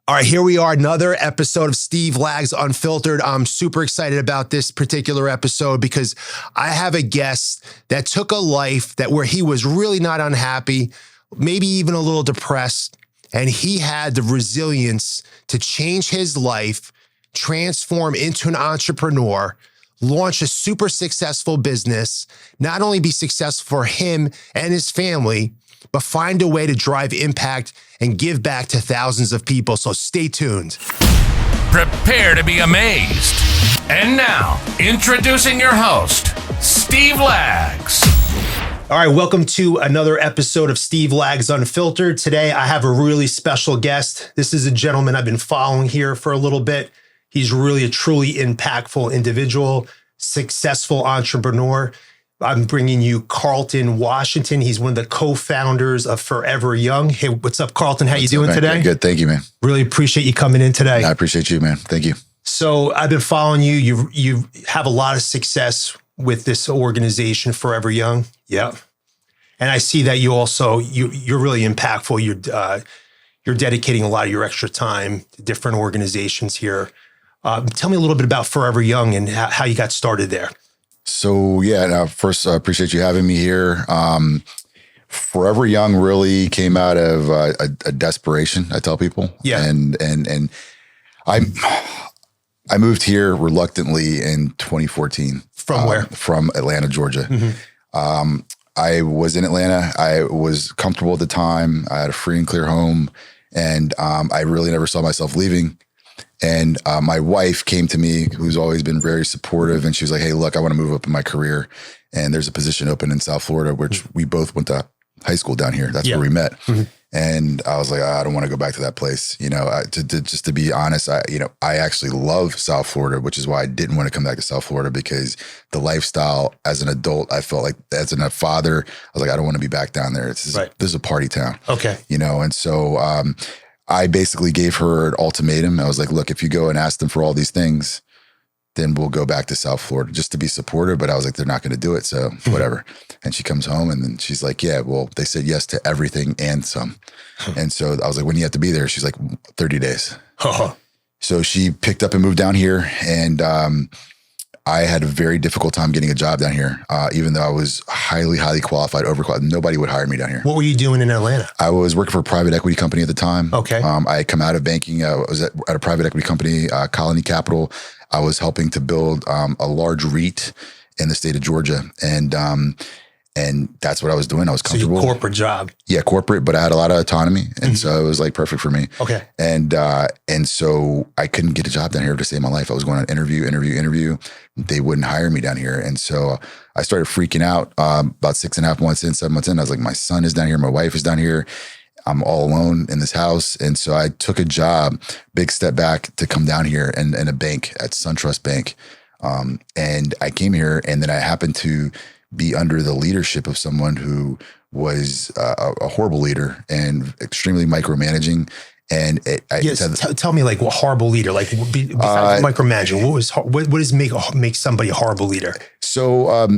All right, here we are, another episode of Steve Lags Unfiltered. I'm super excited about this particular episode because I have a guest that took a life where he was really not unhappy, maybe even a little depressed, and he had the resilience to change his life, transform into an entrepreneur, launch a super successful business, not only be successful for him and his family, but find a way to drive impact and give back to thousands of people. So stay tuned. Prepare to be amazed. And now, introducing your host, Steve Lags. All right, welcome to another episode of Steve Lags Unfiltered. Today, I have a really special guest. This is a gentleman I've been following here for a little bit. He's really a truly impactful individual, successful entrepreneur. I'm bringing you Carlton Washington. He's one of the co-founders of Forever Young. Hey, what's up, Carlton? How you doing today? Good. Thank you, man. Really appreciate you coming in today. I appreciate you, man. Thank you. So I've been following you. You have a lot of success with this organization, Forever Young. Yeah. And I see that you're really impactful. You're dedicating a lot of your extra time to different organizations here. Tell me a little bit about Forever Young and how you got started there. So first, I appreciate you having me here. Forever Young really came out of a desperation, I tell people. Yeah. And I moved here reluctantly in 2014. From where? From Atlanta, Georgia. Mm-hmm. I was in Atlanta. I was comfortable at the time. I had a free and clear home, and I really never saw myself leaving. And my wife came to me, who's always been very supportive, and she was like, "Hey, look, I want to move up in my career, and there's a position open in South Florida, which we both went to high school down here. That's where we met." Mm-hmm. And I was like, I don't want to go back to that place. Just to be honest, I actually love South Florida, which is why I didn't want to come back to South Florida, because the lifestyle as an adult, I felt like as a father, I was like, I don't want to be back down there. This is a party town. Okay. And so I basically gave her an ultimatum. I was like, look, if you go and ask them for all these things, then we'll go back to South Florida, just to be supportive. But I was like, they're not going to do it. So whatever. And she comes home and then she's like, yeah, well, they said yes to everything and some. And so I was like, when do you have to be there? She's like, 30 days. So she picked up and moved down here. And I had a very difficult time getting a job down here, even though I was highly, highly qualified, overqualified. Nobody would hire me down here. What were you doing in Atlanta? I was working for a private equity company at the time. Okay. I had come out of banking. I was at a private equity company, Colony Capital. I was helping to build a large REIT in the state of Georgia. And that's what I was doing. I was comfortable. So your corporate job. Yeah, corporate, but I had a lot of autonomy. And so it was like perfect for me. Okay. And so I couldn't get a job down here to save my life. I was going on interview. They wouldn't hire me down here. And so I started freaking out about 6.5 months in, 7 months in. I was like, my son is down here. My wife is down here. I'm all alone in this house. And so I took a job, big step back, to come down here in a bank at SunTrust Bank. And I came here, and then I happened to be under the leadership of someone who was a horrible leader and extremely micromanaging. And tell me, like, what horrible leader? Like, besides micromanaging, what does make somebody a horrible leader? So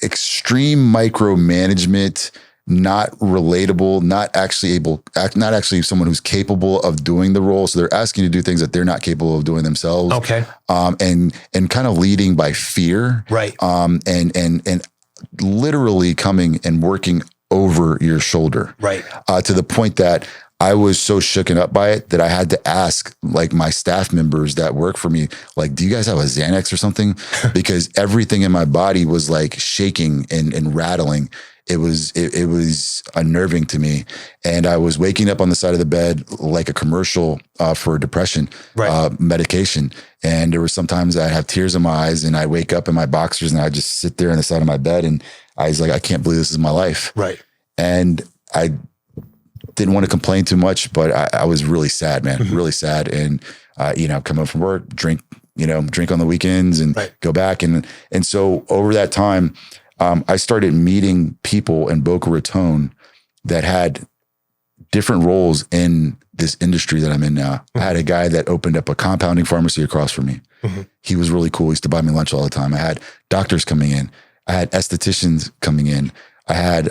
extreme micromanagement, not relatable, not actually someone who's capable of doing the role. So they're asking you to do things that they're not capable of doing themselves. Okay. And kind of leading by fear. Right. And literally coming and working over your shoulder. Right. To the point that I was so shooken up by it that I had to ask, like, my staff members that work for me, like, do you guys have a Xanax or something? Because everything in my body was like shaking and rattling. It was unnerving to me. And I was waking up on the side of the bed like a commercial for depression medication. And there were sometimes I'd have tears in my eyes, and I wake up in my boxers and I just sit there on the side of my bed, and I was like, I can't believe this is my life. Right. And I didn't want to complain too much, but I was really sad, man, really sad. And, come home from work, drink on the weekends and go back. And so over that time, I started meeting people in Boca Raton that had different roles in this industry that I'm in now. I had a guy that opened up a compounding pharmacy across from me. He was really cool. He used to buy me lunch all the time. I had doctors coming in. I had estheticians coming in. I had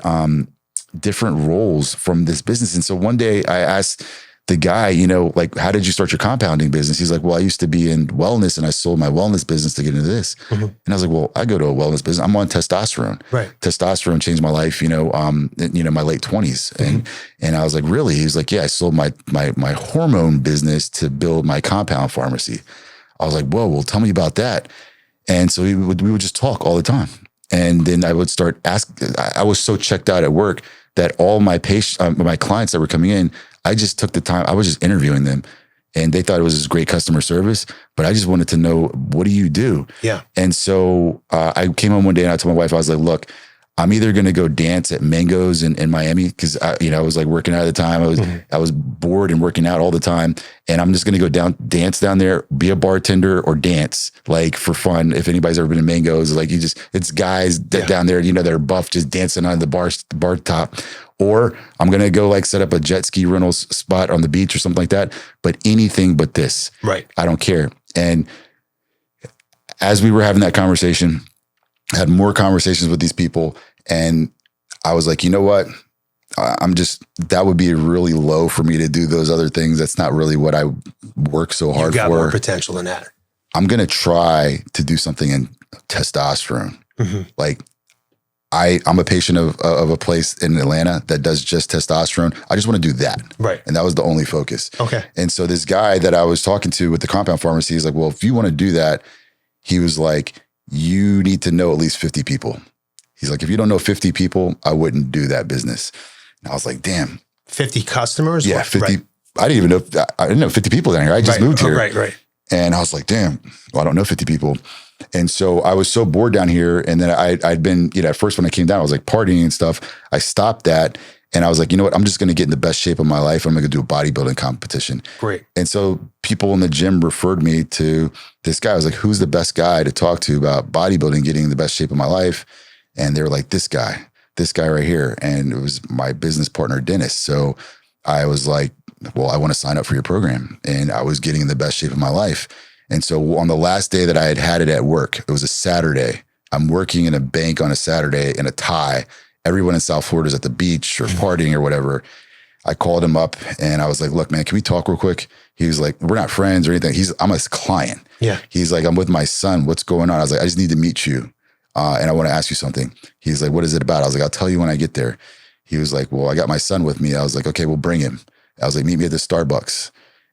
different roles from this business. And so one day I asked the guy, like, how did you start your compounding business? He's like, well, I used to be in wellness and I sold my wellness business to get into this. And I was like, well, I go to a wellness business. I'm on testosterone. Right. Testosterone changed my life, my late 20s. And I was like, really? He was like, yeah, I sold my hormone business to build my compound pharmacy. I was like, whoa, well, tell me about that. And so we would just talk all the time. And then I would start asking. I was so checked out at work that all my my clients that were coming in, I just took the time. I was just interviewing them, and they thought it was this great customer service. But I just wanted to know, what do you do? Yeah. And so I came home one day and I told my wife, I was like, look, I'm either going to go dance at Mango's in Miami because I was like working out at the time. I was bored and working out all the time, and I'm just going to go dance down there, be a bartender or dance like for fun. If anybody's ever been to Mango's, like it's guys down there, that are buff just dancing on the bar top. Or I'm going to go like set up a jet ski rentals spot on the beach or something like that. But anything but this, right? I don't care. And as we were having that conversation, I had more conversations with these people. And I was like, you know what? That would be really low for me to do those other things. That's not really what I work so hard for. You got more potential than that. I'm going to try to do something in testosterone. Like I'm a patient of a place in Atlanta that does just testosterone. I just want to do that. Right. And that was the only focus. Okay. And so this guy that I was talking to with the compound pharmacy, he's like, well, if you want to do that, he was like, you need to know at least 50 people. He's like, if you don't know 50 people, I wouldn't do that business. And I was like, damn. 50 customers? Yeah, 50. Right. I didn't know 50 people down here. I just moved here. Right. And I was like, damn, well, I don't know 50 people. And so I was so bored down here. And then I'd been, at first when I came down, I was like partying and stuff. I stopped that. And I was like, you know what? I'm just going to get in the best shape of my life. I'm going to do a bodybuilding competition. Great. And so people in the gym referred me to this guy. I was like, who's the best guy to talk to about bodybuilding, getting in the best shape of my life? And they were like, this guy right here. And it was my business partner, Dennis. So I was like, well, I want to sign up for your program. And I was getting in the best shape of my life. And so on the last day that I had it at work, it was a Saturday. I'm working in a bank on a Saturday in a tie. Everyone in South Florida is at the beach or partying or whatever. I called him up and I was like, look, man, can we talk real quick? He was like, we're not friends or anything. I'm a client. Yeah. He's like, I'm with my son. What's going on? I was like, I just need to meet you. And I want to ask you something. He's like, what is it about? I was like, I'll tell you when I get there. He was like, well, I got my son with me. I was like, okay, we'll bring him. I was like, meet me at the Starbucks.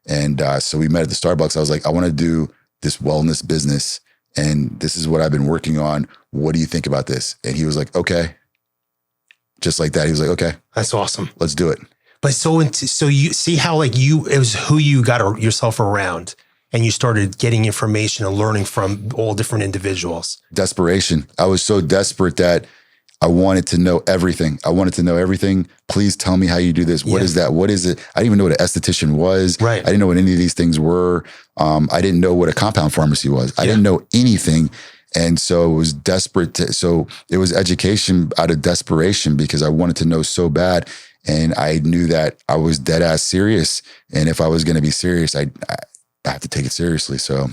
And so we met at the Starbucks. I was like, I want to do this wellness business. And this is what I've been working on. What do you think about this? And he was like, okay. Just like that. He was like, okay. That's awesome. Let's do it. But so you see how it was who you got yourself around. And you started getting information and learning from all different individuals. Desperation. I was so desperate that I wanted to know everything. Please tell me how you do this. What is that? What is it? I didn't even know what an esthetician was. Right. I didn't know what any of these things were. I didn't know what a compound pharmacy was. I didn't know anything. And so it was so it was education out of desperation because I wanted to know so bad. And I knew that I was dead ass serious. And if I was going to be serious, I have to take it seriously. So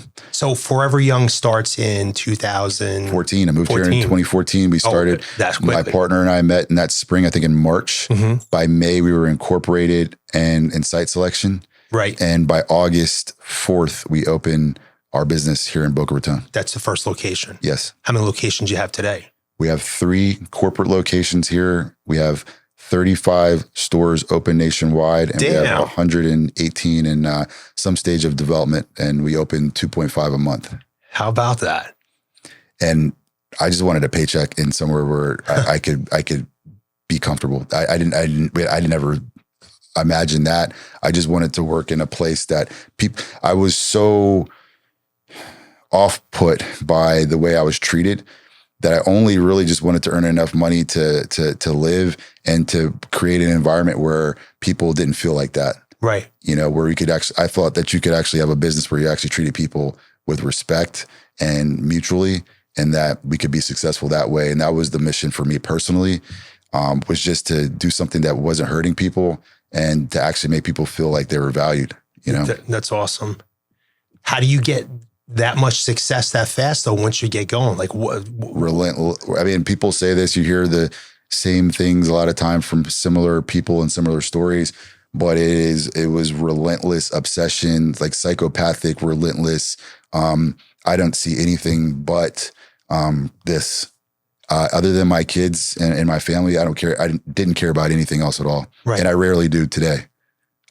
Forever Young starts in 2014. I moved here in 2014. We started, my partner and I met in that spring, I think in March. By May, we were incorporated and in site selection. Right. And by August 4th, we opened our business here in Boca Raton. That's the first location. Yes. How many locations do you have today? We have 3 corporate locations here. We have 35 stores open nationwide, and we have 118 in some stage of development, and we open 2.5 a month. How about that? And I just wanted a paycheck in somewhere where I could be comfortable. I didn't ever imagine that. I just wanted to work in a place that I was so off-put by the way I was treated that I only really just wanted to earn enough money to live and to create an environment where people didn't feel like that. Right. Where you could I thought that you could actually have a business where you actually treated people with respect and mutually, and that we could be successful that way. And that was the mission for me personally, was just to do something that wasn't hurting people and to actually make people feel like they were valued, That's awesome. How do you get that much success that fast though once you get going? Like what? Relentless. I mean, people say this, you hear the same things a lot of time from similar people and similar stories, but it was relentless obsession, like psychopathic, relentless. I don't see anything but this. Other than my kids and my family, I don't care. I didn't care about anything else at all. Right. And I rarely do today.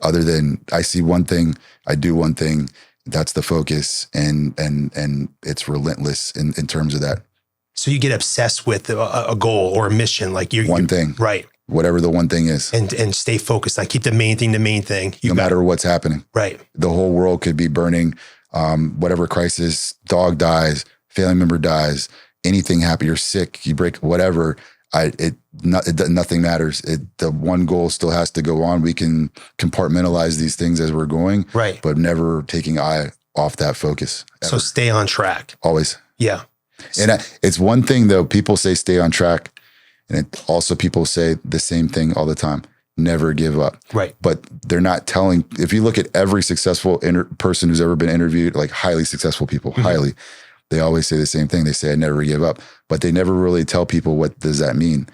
Other than I see one thing, I do one thing. That's the focus, and it's relentless in terms of that. So you get obsessed with a goal or a mission, like one thing, right? Whatever the one thing is, and stay focused. I keep the main thing. No matter what's happening, right? The whole world could be burning. Whatever crisis, dog dies, family member dies, anything happen, you're sick, you break, whatever. Nothing matters. The one goal still has to go on. We can compartmentalize these things as we're going, right? But never taking eye off that focus. Ever. So stay on track. Always. Yeah. And it's one thing though, people say stay on track. And also people say the same thing all the time. Never give up. Right. But they're not telling, if you look at every successful person who's ever been interviewed, like highly successful people, highly, they always say the same thing. They say, I never give up, but they never really tell people what does that mean.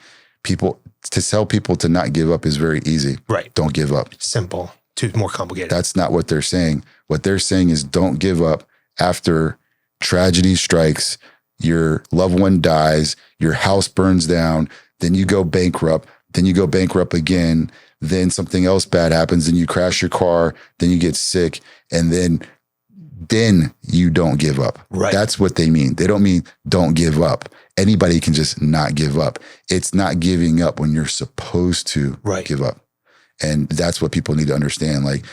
To tell people to not give up is very easy. Right. Don't give up. Simple. Too more complicated. That's not what they're saying. What they're saying is don't give up after tragedy strikes, your loved one dies, your house burns down, then you go bankrupt, then you go bankrupt again, then something else bad happens, then you crash your car, then you get sick, and then you don't give up. Right. That's what they mean. They don't mean don't give up. Anybody can just not give up. It's not giving up when you're supposed to give up. And that's what people need to understand. Like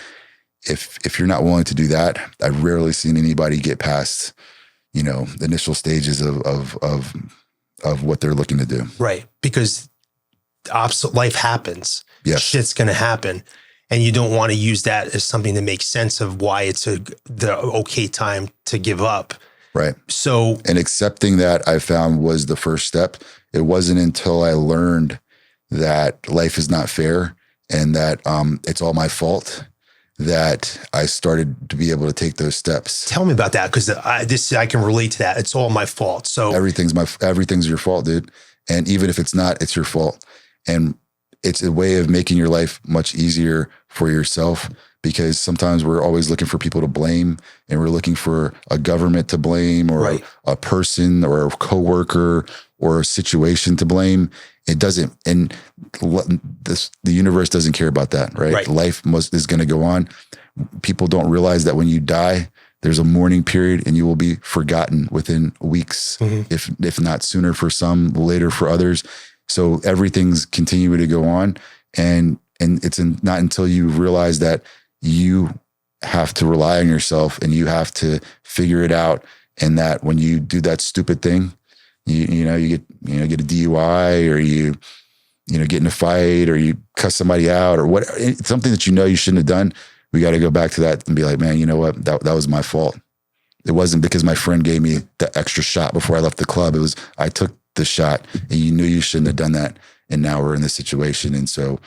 if you're not willing to do that, I've rarely seen anybody get past, the initial stages of what they're looking to do. Right. Because life happens. Yes. Shit's going to happen. And you don't want to use that as something to make sense of why it's the okay time to give up. Right. So, and accepting that, I found, was the first step. It wasn't until I learned that life is not fair and that it's all my fault that I started to be able to take those steps. Tell me about that, because I can relate to that. It's all my fault. So everything's your fault, dude. And even if it's not, it's your fault. And it's a way of making your life much easier for yourself, because sometimes we're always looking for people to blame, and we're looking for a government to blame, or a person or a coworker or a situation to blame. It doesn't, and the universe doesn't care about that, right? Life is going to go on. People don't realize that when you die, there's a mourning period, and you will be forgotten within weeks, if not sooner for some, later for others. So everything's continuing to go on, and it's not until you realize that you have to rely on yourself and you have to figure it out, and that when you do that stupid thing, you get a DUI, or you get in a fight, or you cuss somebody out, or what, something that you shouldn't have done. We got to go back to that and be like, man, you know what? That was my fault. It wasn't because my friend gave me the extra shot before I left the club. It was, I took the shot, and you knew you shouldn't have done that. And now we're in this situation. And so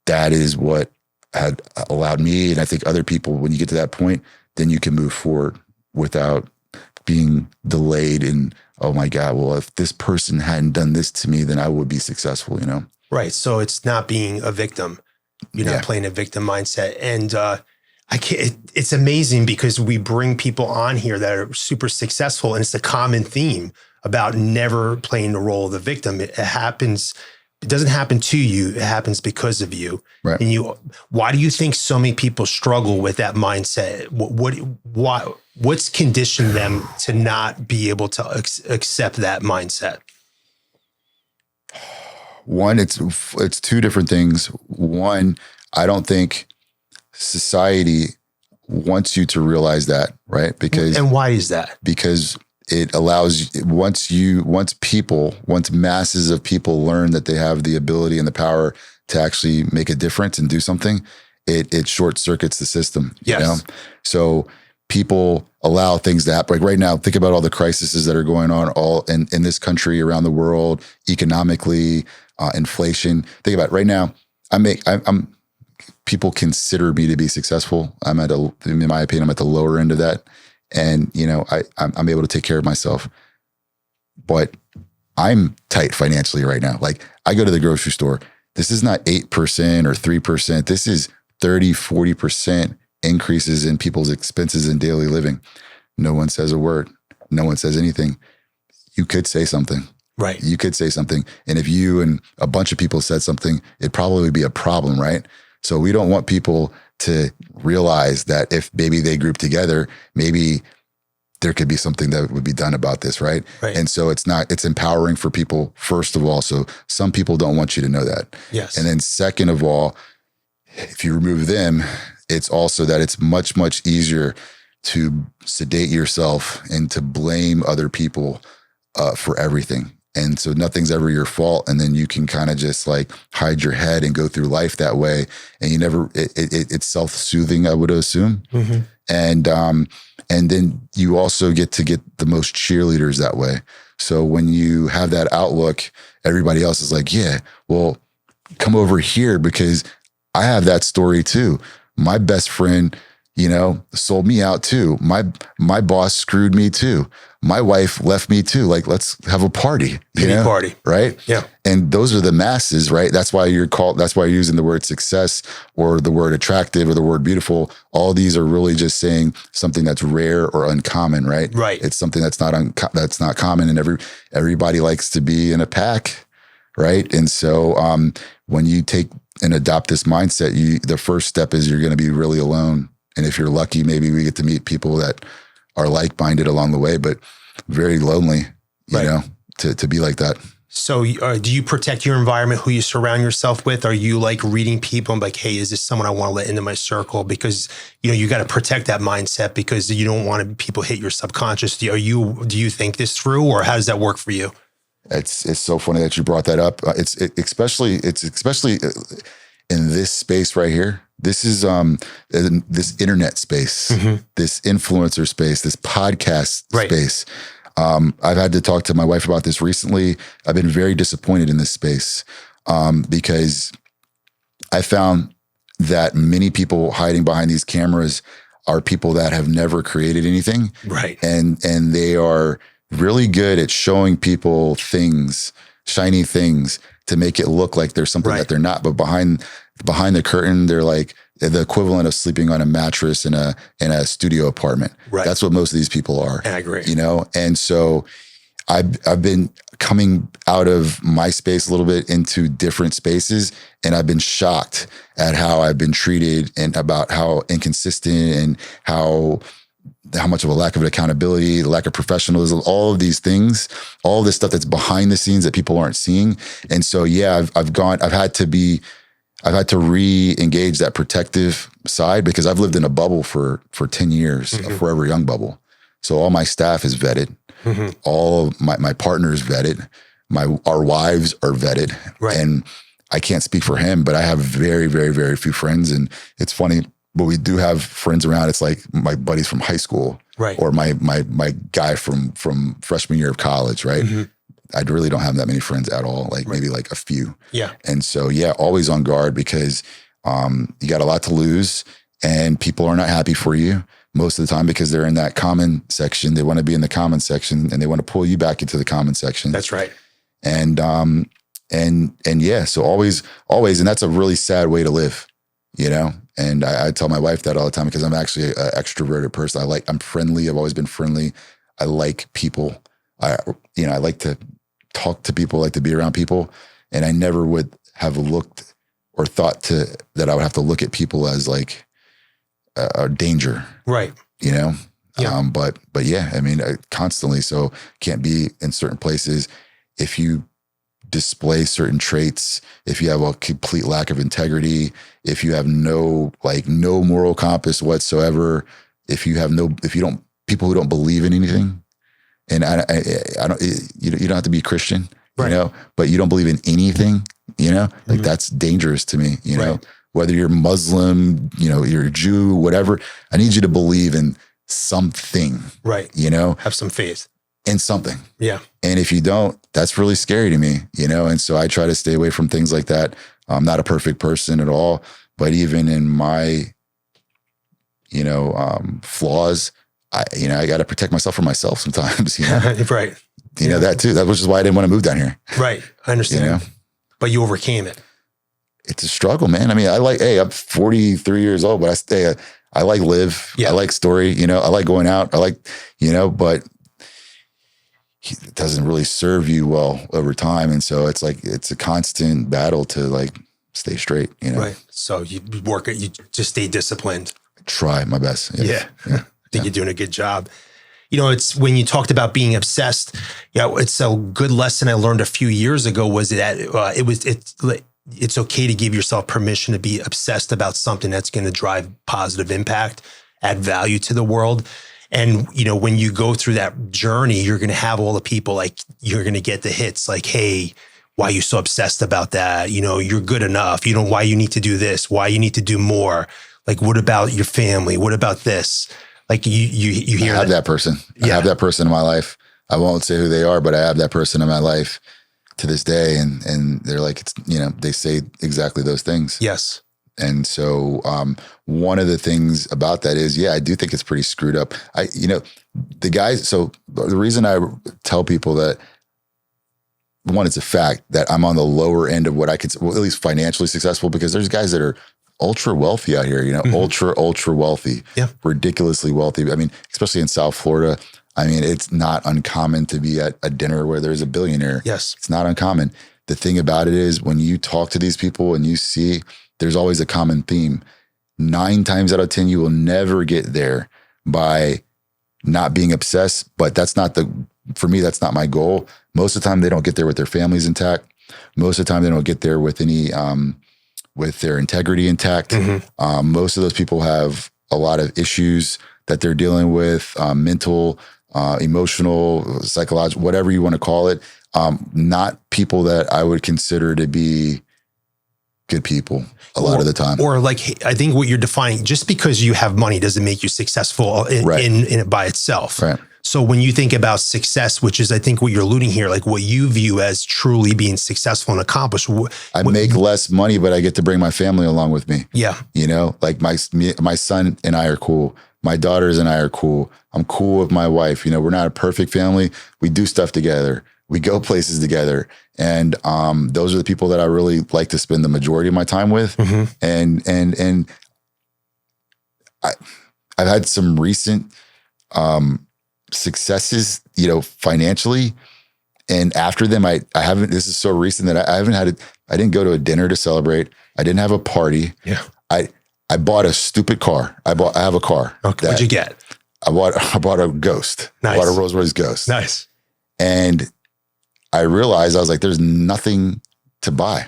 that is what had allowed me, and I think other people, when you get to that point, then you can move forward without being delayed in, oh my God, well, if this person hadn't done this to me, then I would be successful, Right. So it's not being a victim. You're not playing a victim mindset. And it's amazing, because we bring people on here that are super successful, and it's a common theme about never playing the role of the victim. It happens. It doesn't happen to you. It happens because of you. Right. And why do you think so many people struggle with that mindset? What's conditioned them to not be able to accept that mindset? One, it's two different things. One, I don't think society wants you to realize that, right? And why is that? Because it allows, once masses of people learn that they have the ability and the power to actually make a difference and do something, it short circuits the system. Yes. So people allow things to happen. Like right now, think about all the crises that are going on all in this country, around the world, economically, inflation. Think about it. Right now, people consider me to be successful. In my opinion, I'm at the lower end of that. And, I'm able to take care of myself, but I'm tight financially right now. Like, I go to the grocery store. This is not 8% or 3%. This is 30, 40% increases in people's expenses in daily living. No one says a word. No one says anything. You could say something. Right. You could say something. And if you and a bunch of people said something, it'd probably be a problem, right? So we don't want people to realize that if maybe they group together, maybe there could be something that would be done about this, right? And so it's empowering for people, first of all. So some people don't want you to know that. Yes. And then second of all, if you remove them, it's also that it's much, much easier to sedate yourself and to blame other people for everything. And so nothing's ever your fault. And then you can kind of just like hide your head and go through life that way. And you never, it's self-soothing, I would assume. Mm-hmm. And then you also get the most cheerleaders that way. So when you have that outlook, everybody else is like, yeah, well, come over here because I have that story too. My best friend, sold me out too. My boss screwed me too. My wife left me too. Like, let's have a party. Party. Right? Yeah. And those are the masses, right? That's why you're using the word success or the word attractive or the word beautiful. All these are really just saying something that's rare or uncommon, right? Right. It's something that's not common, and everybody likes to be in a pack, right? And so when you take and adopt this mindset, the first step is you're going to be really alone. And if you're lucky, maybe we get to meet people that are like-minded along the way, but very lonely, to be like that. So do you protect your environment, who you surround yourself with? Are you like reading people and like, hey, is this someone I want to let into my circle? Because, you got to protect that mindset because you don't want people hit your subconscious. Do you think this through, or how does that work for you? It's so funny that you brought that up. It's especially in this space right here. This is this internet space, this influencer space, this podcast space. I've had to talk to my wife about this recently. I've been very disappointed in this space because I found that many people hiding behind these cameras are people that have never created anything. Right. And they are really good at showing people things, shiny things, to make it look like there's something that they're not. But behind the curtain, they're like the equivalent of sleeping on a mattress in a studio apartment. Right. That's what most of these people are. I agree. And so I've been coming out of my space a little bit into different spaces, and I've been shocked at how I've been treated and about how inconsistent and how much of a lack of accountability, the lack of professionalism, all of these things, all of this stuff that's behind the scenes that people aren't seeing. And so, yeah, I've had to re-engage that protective side because I've lived in a bubble for 10 years, a forever young bubble. So all my staff is vetted. All of my partners vetted. Our wives are vetted. Right. And I can't speak for him, but I have very, very, very few friends. And it's funny, but we do have friends around. It's like my buddies from high school, right? Or my guy from freshman year of college, right? I really don't have that many friends at all, maybe like a few. Yeah. And so, yeah, always on guard because you got a lot to lose and people are not happy for you most of the time because they're in that comment section. They want to be in the comment section and they want to pull you back into the comment section. That's right. And yeah, so always, and that's a really sad way to live, And I tell my wife that all the time because I'm actually an extroverted person. I'm friendly. I've always been friendly. I like people. I like to talk to people, like to be around people. And I never would have looked or thought that I would have to look at people as like a danger. Right. Yeah. But yeah, I mean, constantly. So can't be in certain places. If you display certain traits, if you have a complete lack of integrity, if you have no moral compass whatsoever, people who don't believe in anything, and I don't, you don't have to be Christian, right. But you don't believe in anything, that's dangerous to me, right. Whether you're Muslim, you're a Jew, whatever, I need you to believe in something, right. Have some faith. In something. Yeah. And if you don't, that's really scary to me, and so I try to stay away from things like that. I'm not a perfect person at all, but even in my, flaws, I got to protect myself from myself sometimes, Right. That too. That was just why I didn't want to move down here. Right. I understand. But you overcame it. it's a struggle, man. I mean, I'm 43 years old, but I like live. Yeah. I like story, I like going out. I like, but it doesn't really serve you well over time. And so it's like, it's a constant battle to like stay straight, Right. So you just stay disciplined. Try my best. Yeah. I think you're doing a good job. It's when you talked about being obsessed. It's a good lesson I learned a few years ago was that it's okay to give yourself permission to be obsessed about something that's going to drive positive impact, add value to the world. And, when you go through that journey, you're going to have all the people like, you're going to get the hits like, hey, why are you so obsessed about that? You're good enough. Why you need to do this, why you need to do more. Like, what about your family? What about this? Like you hear I have that person. I have that person in my life. I won't say who they are, but I have that person in my life to this day. And they're like, they say exactly those things. Yes. And so one of the things about that is, I do think it's pretty screwed up. The guys, so the reason I tell people that, one, it's a fact that I'm on the lower end of what I could, at least financially successful, because there's guys that are ultra wealthy out here, ultra wealthy, ridiculously wealthy. I mean, especially in South Florida, it's not uncommon to be at a dinner where there's a billionaire. Yes. It's not uncommon. The thing about it is when you talk to these people and you see there's always a common theme. 9 times out of 10, you will never get there by not being obsessed, but for me, that's not my goal. Most of the time they don't get there with their families intact. Most of the time they don't get there with any, with their integrity intact. Mm-hmm. Most of those people have a lot of issues that they're dealing with, mental, emotional, psychological, whatever you want to call it. Not people that I would consider to be good people a lot of the time. Or like, I think what you're defining, just because you have money doesn't make you successful in it by itself. Right. So when you think about success, which is, I think what you're alluding here, like what you view as truly being successful and accomplished. I make less money, but I get to bring my family along with me. Yeah. Like my son and I are cool. My daughters and I are cool. I'm cool with my wife. We're not a perfect family. We do stuff together. We go places together. And those are the people that I really like to spend the majority of my time with. Mm-hmm. And I've had some recent successes, financially. And after them, I haven't, this is so recent that I didn't go to a dinner to celebrate. I didn't have a party. Yeah. I bought a stupid car. I have a car. Okay. What'd you get? I bought a Ghost. Nice. I bought a Rolls Royce Ghost. Nice. And I realized, I was like, there's nothing to buy.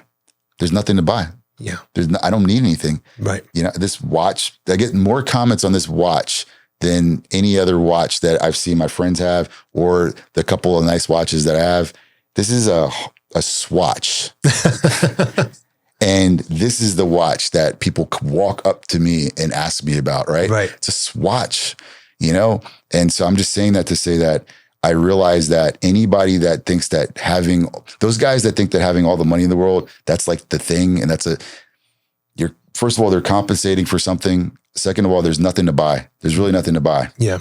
There's nothing to buy. Yeah. I don't need anything. Right. This watch, I get more comments on this watch than any other watch that I've seen my friends have, or the couple of nice watches that I have. This is a swatch. And this is the watch that people walk up to me and ask me about, right? Right. It's a swatch, And so I'm just saying that to say that I realize that anybody that thinks that those guys that think that having all the money in the world, that's like the thing. And first of all, they're compensating for something. Second of all, there's nothing to buy. There's really nothing to buy. Yeah.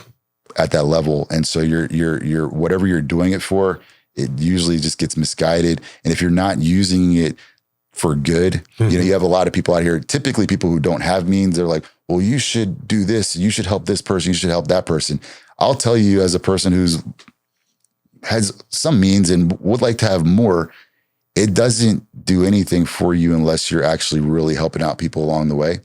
At that level. And so you're whatever you're doing it for, it usually just gets misguided. And if you're not using it for good, mm-hmm. You have a lot of people out here, typically people who don't have means, they're like, well, you should do this. You should help this person. You should help that person. I'll tell you, as a person has some means and would like to have more, it doesn't do anything for you unless you're actually really helping out people along the way.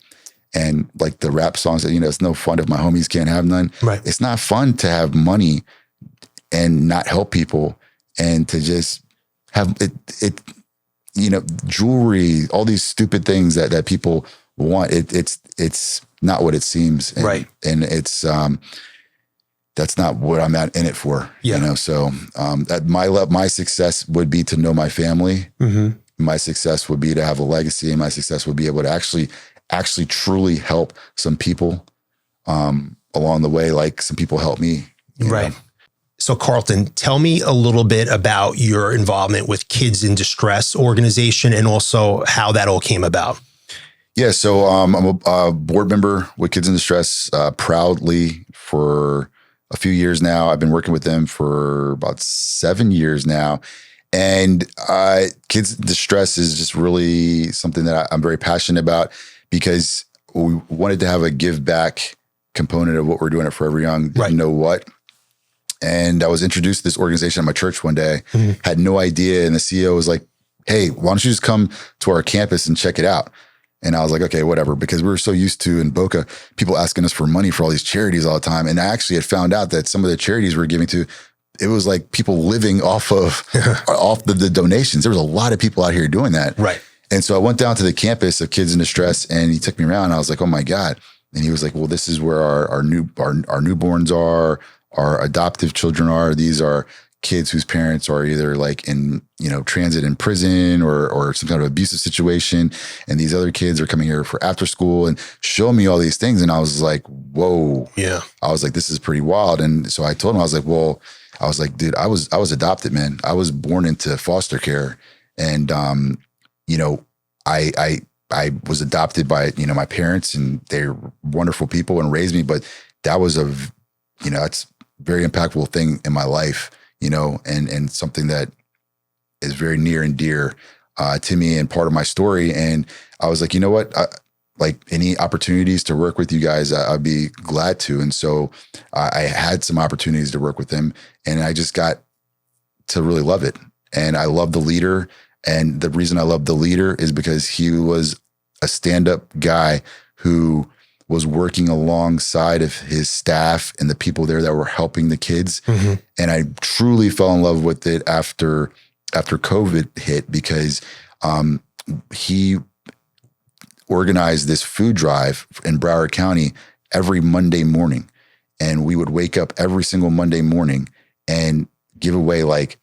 And like the rap songs that, it's no fun if my homies can't have none. Right. It's not fun to have money and not help people and to just have it jewelry, all these stupid things that people want. It's not what it seems. And, right. And it's, that's not what I'm in it for. Yeah. So at my success would be to know my family. Mm-hmm. My success would be to have a legacy, and my success would be able to actually truly help some people along the way, like some people help me. Right. know? So Carlton, tell me a little bit about your involvement with Kids in Distress organization and also how that all came about. Yeah. So I'm a board member with Kids in Distress proudly for a few years now. I've been working with them for about 7 years now. And kids in distress is just really something that I'm very passionate about, because we wanted to have a give back component of what we're doing at Forever Young. Didn't know what. And I was introduced to this organization at my church one day, had no idea. And the CEO was like, hey, why don't you just come to our campus and check it out? And I was like, okay, whatever, because we were so used to in Boca, people asking us for money for all these charities all the time. And I actually had found out that some of the charities we're giving to, it was like people living off of off the donations. There was a lot of people out here doing that. Right. And so I went down to the campus of Kids in Distress, and he took me around. And I was like, oh my God. And he was like, well, this is where our newborns are, our adoptive children are. These are kids whose parents are either like in, transit in prison or some kind of abusive situation. And these other kids are coming here for after school, and show me all these things. And I was like, whoa. Yeah. I was like, this is pretty wild. And so I told him, I was like, dude, I was adopted, man. I was born into foster care. And, I was adopted by, my parents, and they're wonderful people and raised me. But that was that's a very impactful thing in my life, and something that is very near and dear to me and part of my story. And I was like, you know what? Like any opportunities to work with you guys, I'd be glad to. And so I had some opportunities to work with them, and I just got to really love it. And I love the leader. And the reason I love the leader is because he was a stand-up guy who was working alongside of his staff and the people there that were helping the kids. Mm-hmm. And I truly fell in love with it after COVID hit, because he organized this food drive in Broward County every Monday morning. And we would wake up every single Monday morning and give away like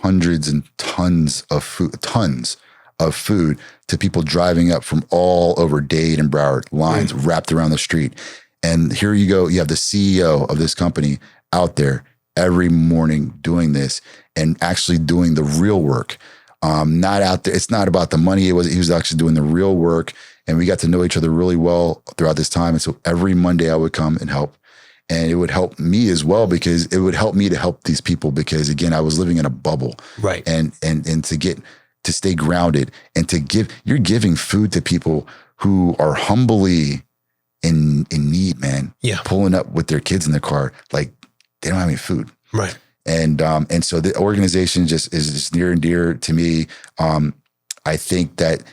hundreds and tons of food to people driving up from all over Dade and Broward, lines wrapped around the street. And here you go, you have the CEO of this company out there every morning doing this and actually doing the real work. Not out there. It's not about the money. He was actually doing the real work. And we got to know each other really well throughout this time. And so every Monday I would come and help. And it would help me as well, because it would help me to help these people, because again, I was living in a bubble. Right. And to stay grounded and you're giving food to people who are humbly in need, man. Yeah. Pulling up with their kids in the car, like they don't have any food. Right. And so the organization is just near and dear to me. I think that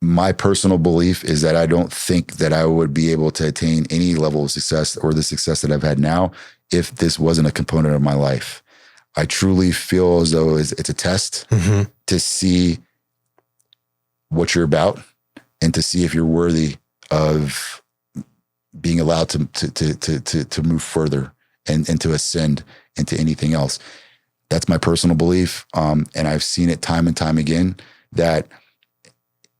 my personal belief is that I don't think that I would be able to attain any level of success or the success that I've had now if this wasn't a component of my life. I truly feel as though it's a test to see what you're about and to see if you're worthy of being allowed to move further and to ascend into anything else. That's my personal belief. And I've seen it time and time again that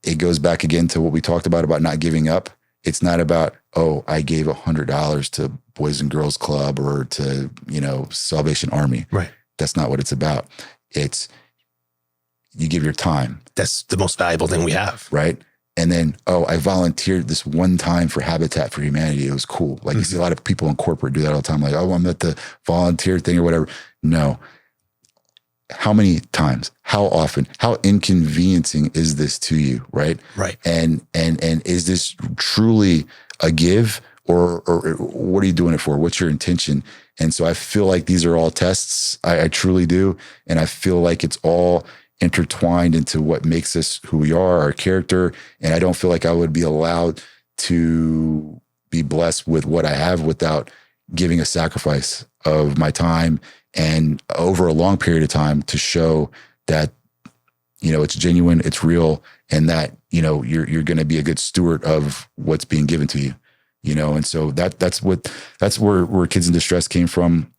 it goes back again to what we talked about not giving up. It's not about, oh, I gave $100 to Boys and Girls Club or to, Salvation Army. Right. That's not what it's about. It's you give your time. That's the most valuable thing we have. Right. And then, oh, I volunteered this one time for Habitat for Humanity. It was cool. Like you see a lot of people in corporate do that all the time. Like, oh, I'm at the volunteer thing or whatever. No. How many times? How often? How inconveniencing is this to you? Right. Right. And is this truly a give or what are you doing it for? What's your intention? And so I feel like these are all tests. I truly do. And I feel like it's all intertwined into what makes us who we are, our character. And I don't feel like I would be allowed to be blessed with what I have without giving a sacrifice of my time and over a long period of time to show that, it's genuine, it's real, and that, you're going to be a good steward of what's being given to you, and so that's where Kids in Distress came from.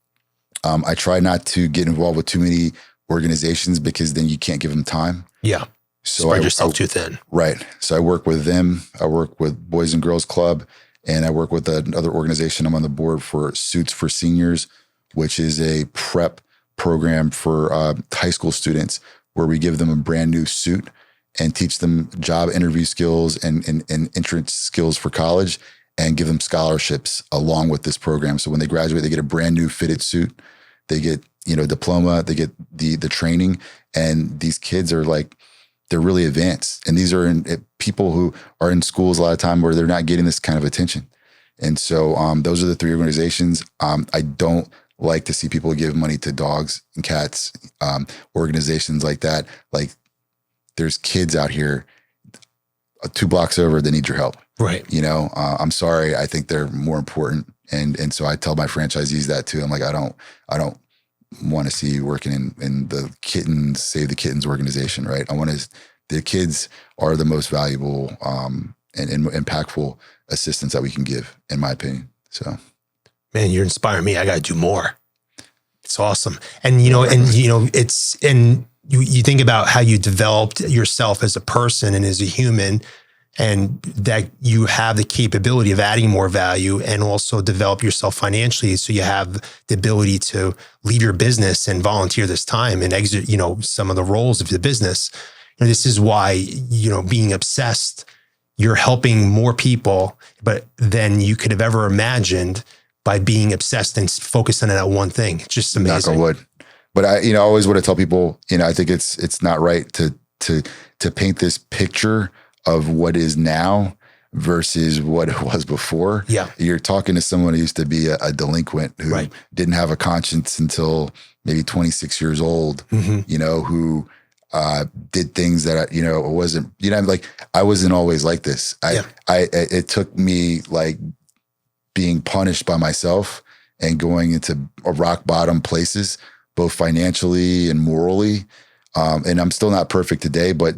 I try not to get involved with too many organizations because then you can't give them time. Yeah. So spread yourself too thin. Right. So I work with them. I work with Boys and Girls Club, and I work with another organization. I'm on the board for Suits for Seniors, which is a prep program for high school students where we give them a brand new suit and teach them job interview skills and entrance skills for college and give them scholarships along with this program. So when they graduate, they get a brand new fitted suit. They get diploma, they get the training, and these kids are like, they're really advanced. And these are people who are in schools a lot of time where they're not getting this kind of attention. And so those are the three organizations. I don't like to see people give money to dogs and cats, organizations like that. Like, there's kids out here 2 blocks over that need your help. Right. I'm sorry. I think they're more important. And so I tell my franchisees that too. I'm like, I don't want to see you working in the Save the Kittens organization, right? The kids are the most valuable and impactful assistance that we can give, in my opinion. So, man, you're inspiring me. I got to do more. It's awesome. And, you think about how you developed yourself as a person and as a human, and that you have the capability of adding more value and also develop yourself financially. So you have the ability to leave your business and volunteer this time and exit, some of the roles of the business. And this is why, being obsessed, you're helping more people, than you could have ever imagined by being obsessed and focusing on that one thing. It's just amazing. Knock on wood. But I always want to tell people, I think it's not right to paint this picture of what is now versus what it was before. Yeah. You're talking to someone who used to be a delinquent who right. didn't have a conscience until maybe 26 years old, who did things that, it wasn't, like, I wasn't always like this. It took me like being punished by myself and going into rock bottom places, both financially and morally. And I'm still not perfect today, but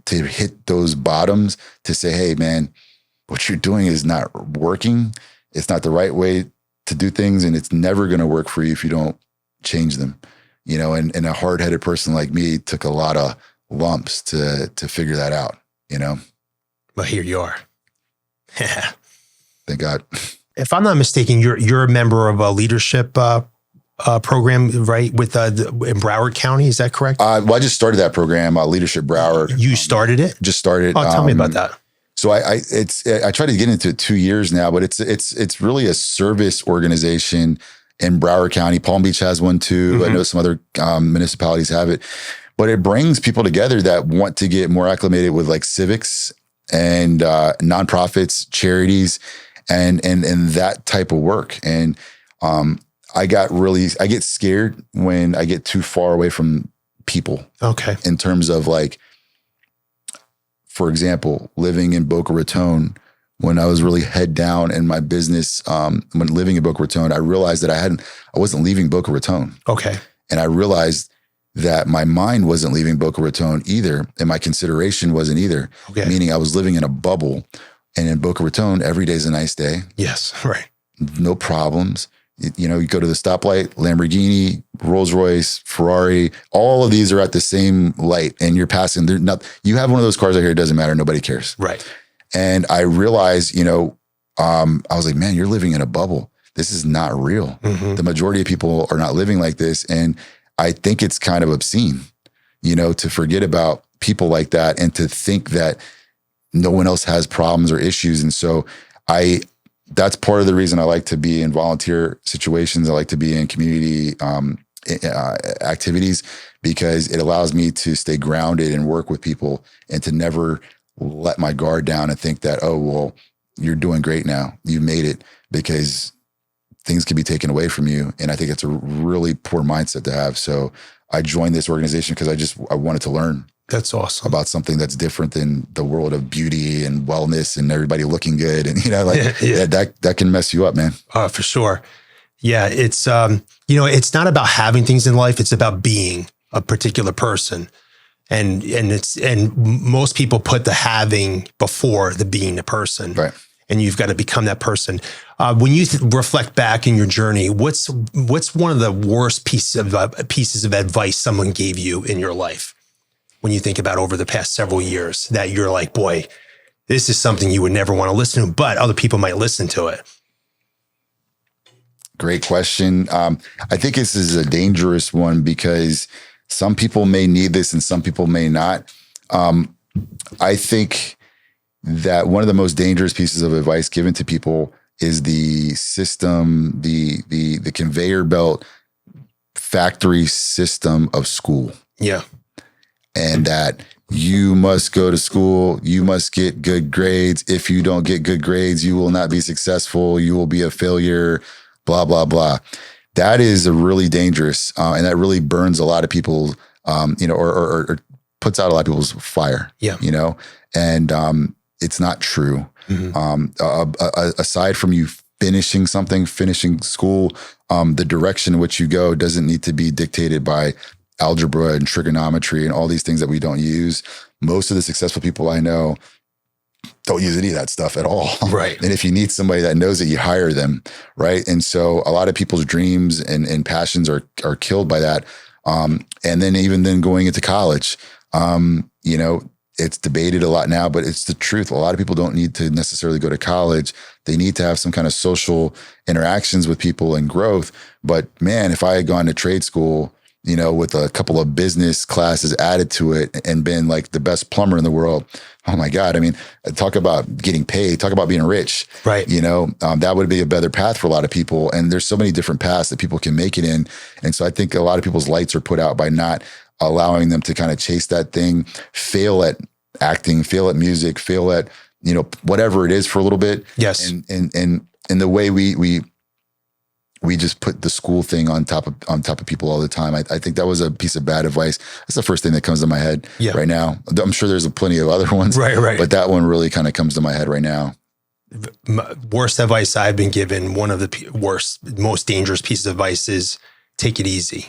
to hit those bottoms, to say, hey man, what you're doing is not working. It's not the right way to do things. And it's never going to work for you if you don't change them, and a hard-headed person like me took a lot of lumps to figure that out, But here you are. Thank God. If I'm not mistaken, you're a member of a leadership program, right? With in Broward County, is that correct? Well, I just started that program, Leadership Broward. You started it? Just started. Oh, tell me about that. So I try to get into it 2 years now, but it's really a service organization in Broward County. Palm Beach has one too. Mm-hmm. I know some other municipalities have it, but it brings people together that want to get more acclimated with like civics and nonprofits, charities, and that type of work. And I get scared when I get too far away from people. Okay. In terms of like, for example, living in Boca Raton, when I was really head down in my business, when living in Boca Raton, I realized that I wasn't leaving Boca Raton. Okay. And I realized that my mind wasn't leaving Boca Raton either. And my consideration wasn't either. Okay. Meaning I was living in a bubble, and in Boca Raton, every day's a nice day. Yes. Right. No problems. You go to the stoplight, Lamborghini, Rolls Royce, Ferrari, all of these are at the same light, and you're passing. You have one of those cars out here, it doesn't matter. Nobody cares. Right. And I realized, I was like, man, you're living in a bubble. This is not real. Mm-hmm. The majority of people are not living like this. And I think it's kind of obscene, to forget about people like that and to think that no one else has problems or issues. And so that's part of the reason I like to be in volunteer situations. I like to be in community activities, because it allows me to stay grounded and work with people and to never let my guard down and think that, oh, well, you're doing great now. You made it, because things can be taken away from you. And I think it's a really poor mindset to have. So I joined this organization because I wanted to learn. That's awesome. About something that's different than the world of beauty and wellness and everybody looking good. And, that can mess you up, man. For sure. Yeah. It's, it's not about having things in life. It's about being a particular person. And most people put the having before the being a person. Right. And you've got to become that person. When you reflect back in your journey, what's one of the worst pieces of advice someone gave you in your life? When you think about over the past several years, that you're like, boy, this is something you would never want to listen to, but other people might listen to it. Great question. I think this is a dangerous one, because some people may need this and some people may not. I think that one of the most dangerous pieces of advice given to people is the system, the conveyor belt factory system of school. Yeah. And that you must go to school, you must get good grades. If you don't get good grades, you will not be successful. You will be a failure, blah, blah, blah. That is a really dangerous, and that really burns a lot of people, or puts out a lot of people's fire, and it's not true. Aside from you finishing school, the direction in which you go doesn't need to be dictated by algebra and trigonometry and all these things that we don't use. Most of the successful people I know don't use any of that stuff at all. Right. And if you need somebody that knows it, you hire them. Right. And so a lot of people's dreams and passions are killed by that. And then even then going into college, it's debated a lot now, but it's the truth. A lot of people don't need to necessarily go to college. They need to have some kind of social interactions with people and growth. But man, if I had gone to trade school, with a couple of business classes added to it and been like the best plumber in the world, oh my God. I mean, talk about getting paid, talk about being rich, right? That would be a better path for a lot of people. And there's so many different paths that people can make it in. And so I think a lot of people's lights are put out by not allowing them to kind of chase that thing, fail at acting, fail at music, fail at, whatever it is for a little bit. Yes. And the way we just put the school thing on top of people all the time. I think that was a piece of bad advice. That's the first thing that comes to my head right now. I'm sure there's plenty of other ones, right. But that one really kind of comes to my head right now. Worst advice I've been given, one of the most dangerous pieces of advice is take it easy.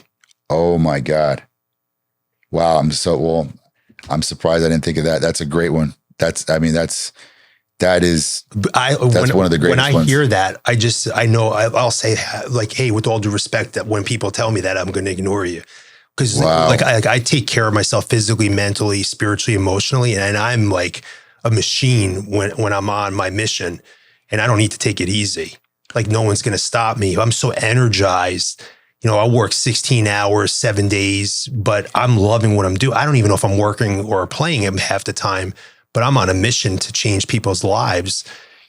Oh my God. Wow. I'm surprised I didn't think of that. That's a great one. That's one of the greatest When I ones. hear that, I know I'll say like, hey, with all due respect, that when people tell me that, I'm going to ignore you. Because I take care of myself physically, mentally, spiritually, emotionally. And I'm like a machine when I'm on my mission, and I don't need to take it easy. Like no one's going to stop me. I'm so energized. I work 16 hours, 7 days, but I'm loving what I'm doing. I don't even know if I'm working or playing half the time, but I'm on a mission to change people's lives.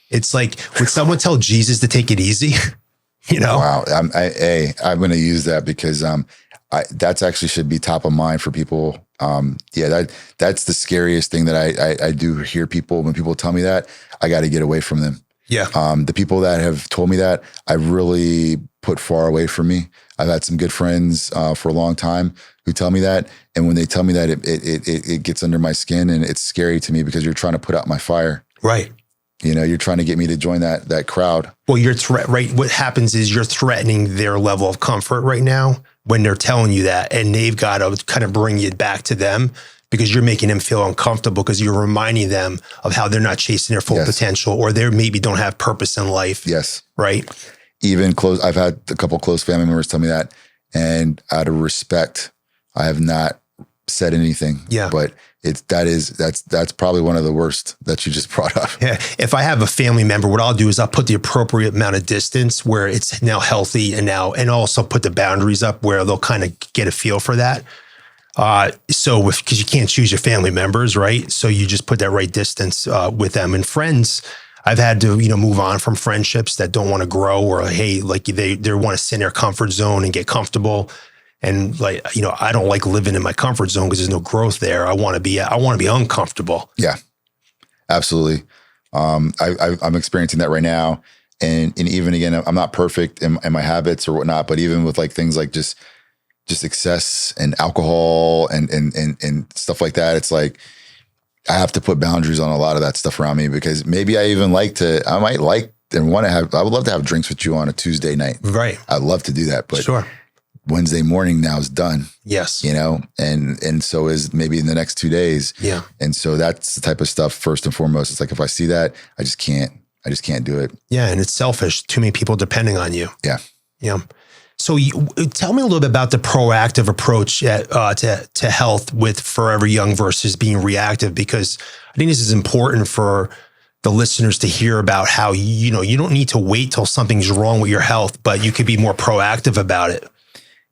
It's like, would someone tell Jesus to take it easy? Wow. I'm going to use that because that's actually should be top of mind for people. That's the scariest thing that I do hear people, when people tell me that, I got to get away from them. Yeah. The people that have told me that, I really put far away from me. I've had some good friends for a long time who tell me that. And when they tell me that, it gets under my skin, and it's scary to me because you're trying to put out my fire. Right. You're trying to get me to join that crowd. Well, right. What happens is you're threatening their level of comfort right now when they're telling you that, and they've got to kind of bring you back to them because you're making them feel uncomfortable because you're reminding them of how they're not chasing their full potential, or they maybe don't have purpose in life. Yes. Right. Even I've had a couple close family members tell me that, and out of respect, I have not said anything. Yeah. But that's probably one of the worst that you just brought up. Yeah. If I have a family member, what I'll do is I'll put the appropriate amount of distance where it's now healthy, and also put the boundaries up where they'll kind of get a feel for that. Because you can't choose your family members, right? So you just put that right distance with them. And friends, I've had to, move on from friendships that don't want to grow, or they want to sit in their comfort zone and get comfortable. And I don't like living in my comfort zone because there's no growth there. I want to be uncomfortable. Yeah, absolutely. I'm experiencing that right now. And even again, I'm not perfect in my habits or whatnot, but even with like things like just excess and alcohol and stuff like that, it's like, I have to put boundaries on a lot of that stuff around me, because maybe I would love to have drinks with you on a Tuesday night. Right. I'd love to do that, but sure. Wednesday morning now is done. Yes. And so is maybe in the next 2 days. Yeah. And so that's the type of stuff, first and foremost. It's like, if I see that, I just can't do it. Yeah. And it's selfish. Too many people depending on you. Yeah. Yeah. So tell me a little bit about the proactive approach to health with Forever Young versus being reactive, because I think this is important for the listeners to hear about how, you don't need to wait till something's wrong with your health, but you could be more proactive about it.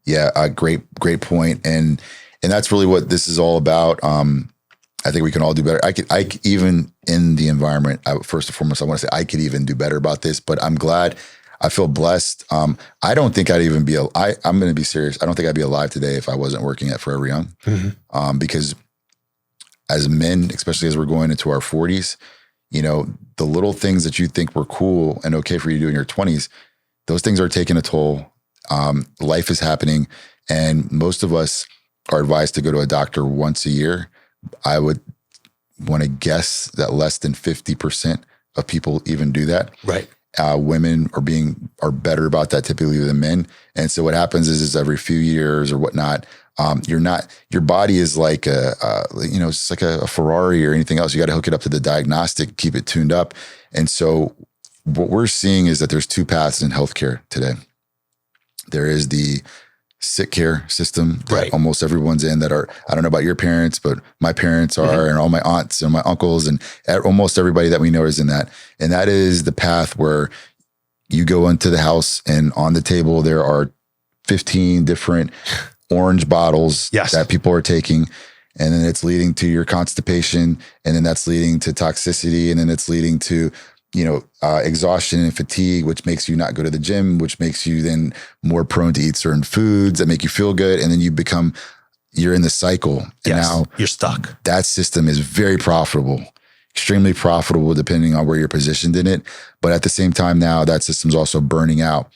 Yeah. Great point. And that's really what this is all about. I think we can all do better. I could even in the environment, first and foremost, I want to say I could even do better about this, but I'm glad I feel blessed. I don't think I'd even be, I'm going to be serious. I don't think I'd be alive today if I wasn't working at Forever Young. Because as men, especially as we're going into our 40s, you know, the little things that you think were cool and okay for you to do in your 20s, those things are taking a toll. Life is happening. And most of us are advised to go to a doctor once a year. I would want to guess that less than 50% of people even do that. Right. Women are better about that typically than men. And so what happens is every few years or whatnot, your body is like it's like a Ferrari or anything else. You got to hook it up to the diagnostic, keep it tuned up. And so what we're seeing is that there's two paths in healthcare today. There is the sick care system that almost everyone's in that are, I don't know about your parents, but my parents are, and all my aunts and my uncles and almost everybody that we know is in that. And that is the path where you go into the house and on the table, there are 15 different orange bottles that people are taking. And then it's leading to your constipation. And then that's leading to toxicity. And then it's leading to, exhaustion and fatigue, which makes you not go to the gym, which makes you then more prone to eat certain foods that make you feel good. And then you're in the cycle. And now you're stuck. That system is very profitable, extremely profitable, depending on where you're positioned in it. But at the same time, now that system's also burning out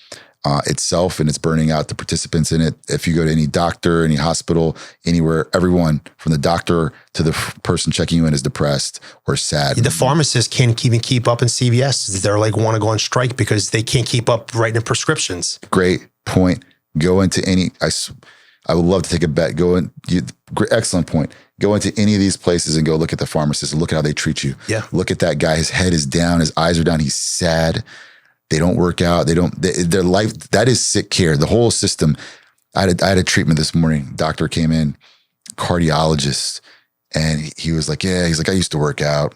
itself, and it's burning out the participants in it. If you go to any doctor, any hospital, anywhere, everyone from the doctor to the person checking you in is depressed or sad. The pharmacists can't even keep up in CVS. They're like want to go on strike because they can't keep up writing prescriptions. Great point. Go into any, I would love to take a bet. Excellent point. Go into any of these places and go look at the pharmacist and look at how they treat you. Yeah. Look at that guy. His head is down. His eyes are down. He's sad. They don't work out. Their life, that is sick care. The whole system. I had a treatment this morning. Doctor came in, cardiologist, and he was like, he's like, I used to work out.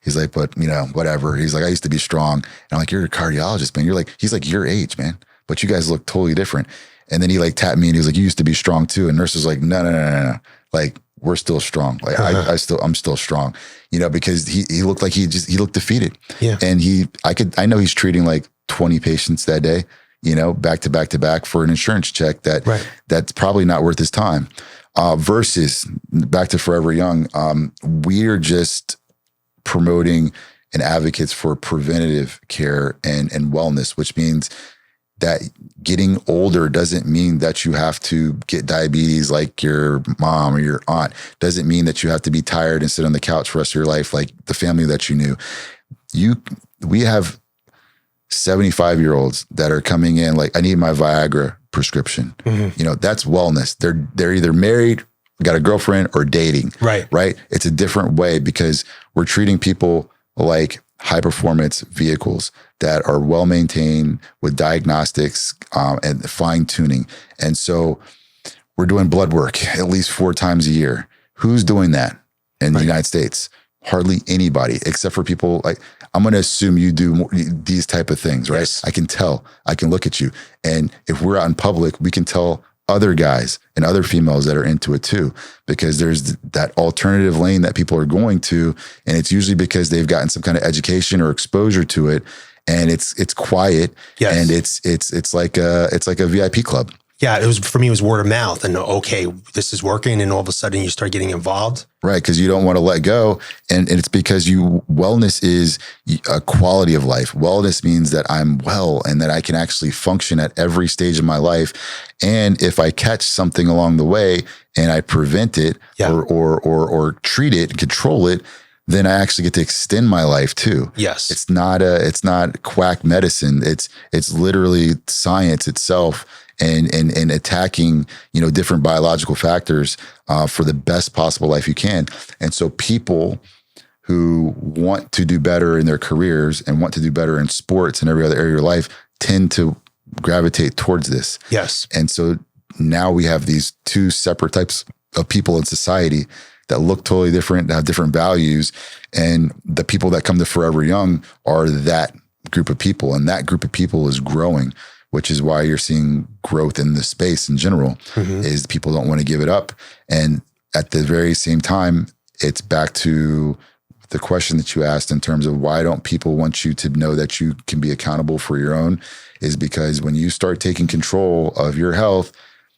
He's like, but whatever. He's like, I used to be strong. And I'm like, you're a cardiologist, man. He's like your age, man, but you guys look totally different. And then he like tapped me and he was like, you used to be strong too. And nurse was like, no. Like, we're still strong. Like I'm still strong, because he looked like he looked defeated. Yeah. And I know he's treating like 20 patients that day, back to back to back for an insurance check that's probably not worth his time. Versus back to Forever Young, we're just promoting and advocates for preventative care and wellness, which means that getting older doesn't mean that you have to get diabetes like your mom or your aunt. Doesn't mean that you have to be tired and sit on the couch for the rest of your life like the family that you knew. We have 75-year-olds that are coming in like, I need my Viagra prescription. That's wellness. They're either married, got a girlfriend, or dating. Right. It's a different way because we're treating people like high performance vehicles that are well maintained with diagnostics and fine tuning. And so we're doing blood work at least 4 times a year. Who's doing that in the United States? Hardly anybody, except for people like, I'm going to assume you do these type of things, right? Yes. I can tell, I can look at you. And if we're out in public, we can tell other guys and other females that are into it too, because there's that alternative lane that people are going to. And it's usually because they've gotten some kind of education or exposure to it. And it's quiet. Yes. And it's like a VIP club. Yeah, for me, it was word of mouth and okay, this is working. And all of a sudden you start getting involved. Right. Because you don't want to let go. And it's because wellness is a quality of life. Wellness means that I'm well and that I can actually function at every stage of my life. And if I catch something along the way and I prevent it or treat it and control it, then I actually get to extend my life too. Yes. It's not quack medicine. It's literally science itself. And attacking, different biological factors for the best possible life you can. And so people who want to do better in their careers and want to do better in sports and every other area of your life tend to gravitate towards this. Yes. And so now we have these 2 separate types of people in society that look totally different, that have different values. And the people that come to Forever Young are that group of people. And that group of people is growing, which is why you're seeing growth in the space in general, is people don't want to give it up. And at the very same time, it's back to the question that you asked in terms of why don't people want you to know that you can be accountable for your own, is because when you start taking control of your health,